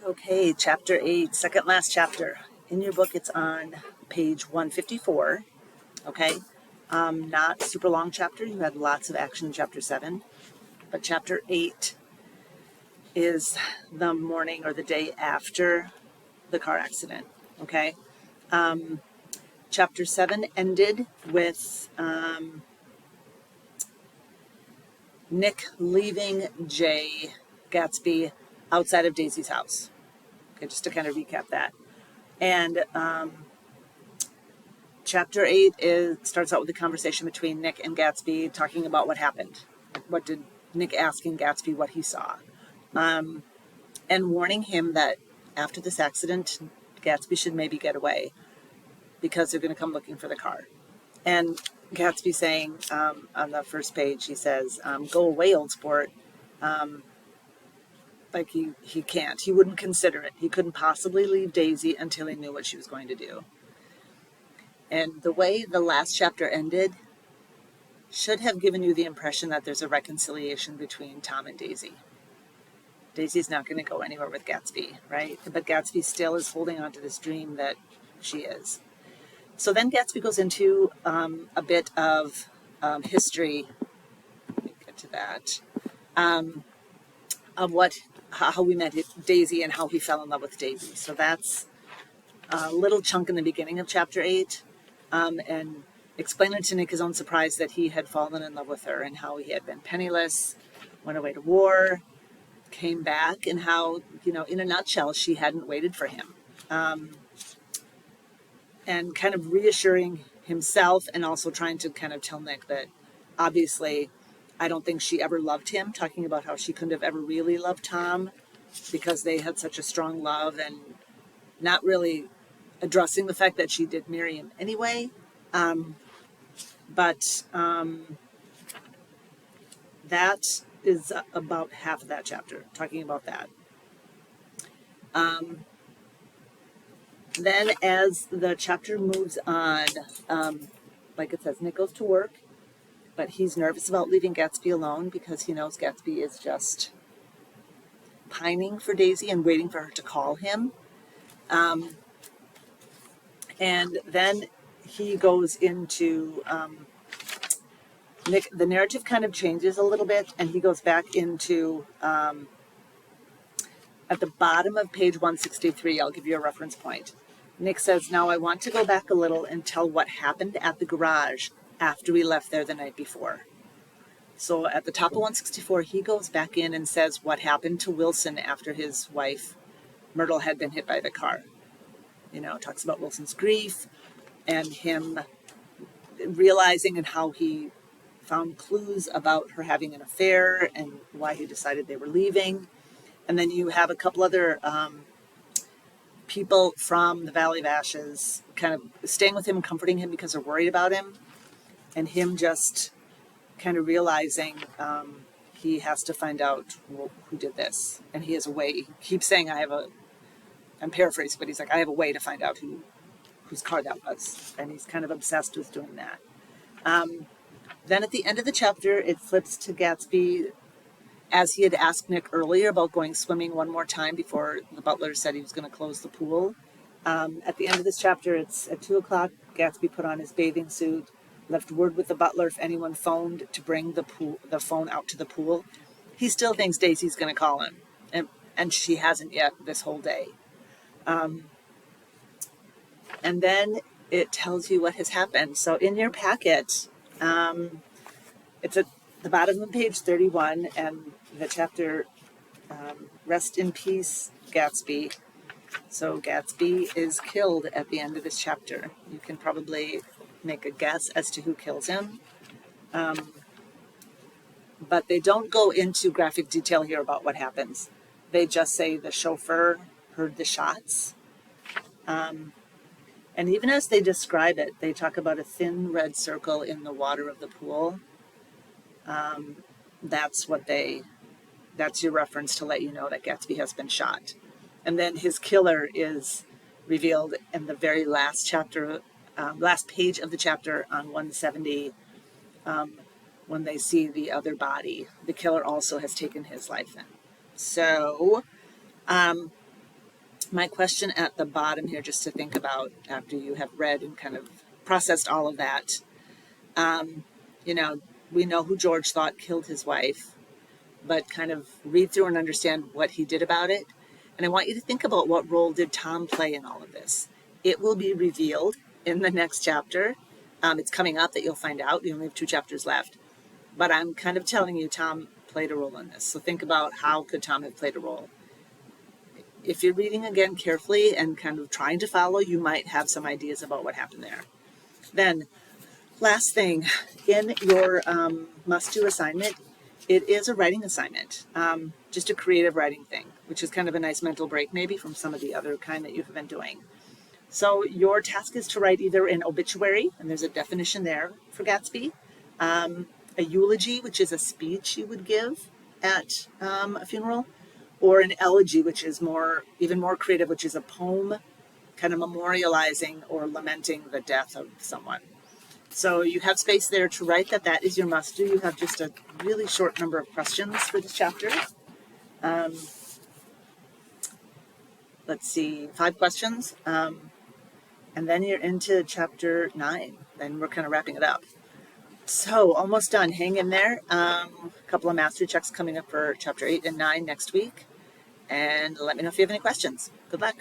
Okay, chapter 8, second last chapter. In your book, it's on page 154. Okay, not super long chapter. You had lots of action in chapter 7, but chapter 8 is the morning or the day after the car accident. Okay, chapter 7 ended with Nick leaving Gatsby outside of Daisy's house. Okay, just to kind of recap that. And chapter 8 starts out with a conversation between Nick and Gatsby talking about what happened. What did Nick asking Gatsby what he saw, and warning him that after this accident, Gatsby should maybe get away because they're going to come looking for the car. And Gatsby saying on the first page, he says, "Go away, old sport." Like he can't. He wouldn't consider it. He couldn't possibly leave Daisy until he knew what she was going to do. And the way the last chapter ended should have given you the impression that there's a reconciliation between Tom and Daisy. Daisy's not going to go anywhere with Gatsby, right? But Gatsby still is holding on to this dream that she is. So then Gatsby goes into a bit of history. Let me get to that. Of how we met Daisy and how he fell in love with Daisy. So that's a little chunk in the beginning of chapter 8, and explaining to Nick his own surprise that he had fallen in love with her and how he had been penniless, went away to war, came back, and how, in a nutshell, she hadn't waited for him. And kind of reassuring himself and also trying to kind of tell Nick that obviously I don't think she ever loved him, talking about how she couldn't have ever really loved Tom because they had such a strong love, and not really addressing the fact that she did marry him anyway. But that is about half of that chapter, talking about that. Then as the chapter moves on, like it says, Nick goes to work, but he's nervous about leaving Gatsby alone because he knows Gatsby is just pining for Daisy and waiting for her to call him. And then he goes into Nick. The narrative kind of changes a little bit, and he goes back into at the bottom of page 163. I'll give you a reference point. Nick says, "Now I want to go back a little and tell what happened at the garage after we left there the night before." So at the top of 164, he goes back in and says what happened to Wilson after his wife, Myrtle, had been hit by the car. Talks about Wilson's grief and him realizing and how he found clues about her having an affair and why he decided they were leaving. And then you have a couple other people from the Valley of Ashes kind of staying with him and comforting him because they're worried about him, and him just kind of realizing he has to find out who did this, and he has a way. He keeps saying, I'm paraphrasing, but he's like, I have a way to find out whose car that was, and he's kind of obsessed with doing that. Then at the end of the chapter, it flips to Gatsby, as he had asked Nick earlier about going swimming one more time before the butler said he was going to close the pool. At the end of this chapter, it's at 2 o'clock. Gatsby put on his bathing suit, left word with the butler if anyone phoned to bring the phone out to the pool. He still thinks Daisy's going to call him, and she hasn't yet this whole day. And then it tells you what has happened. So in your packet, it's at the bottom of page 31, and the chapter, Rest in Peace, Gatsby. So Gatsby is killed at the end of this chapter. You can probably make a guess as to who kills him. But they don't go into graphic detail here about what happens. They just say the chauffeur heard the shots. And even as they describe it, they talk about a thin red circle in the water of the pool. That's your reference to let you know that Gatsby has been shot. And then his killer is revealed in the very last chapter, last page of the chapter on 170, when they see the other body. The killer also has taken his life then. So My question at the bottom here, just to think about after you have read and kind of processed all of that, you know, we know who George thought killed his wife, but kind of read through and understand what he did about it. And I want you to think about, what role did Tom play in all of this? It will be revealed in the next chapter. It's coming up that you'll find out. We only have 2 chapters left. But I'm kind of telling you, Tom played a role in this. So think about, how could Tom have played a role? If you're reading again carefully and kind of trying to follow, you might have some ideas about what happened there. Then, last thing, in your must-do assignment, it is a writing assignment, just a creative writing thing, which is kind of a nice mental break maybe from some of the other kind that you've been doing. So your task is to write either an obituary, and there's a definition there for Gatsby, a eulogy, which is a speech you would give at a funeral, or an elegy, which is even more creative, which is a poem kind of memorializing or lamenting the death of someone. So you have space there to write that. That is your must-do. You have just a really short number of questions for this chapter. Let's see, 5 questions. And then you're into chapter 9. Then we're kind of wrapping it up. So almost done. Hang in there. A couple of mastery checks coming up for chapter 8 and 9 next week. And let me know if you have any questions. Good luck.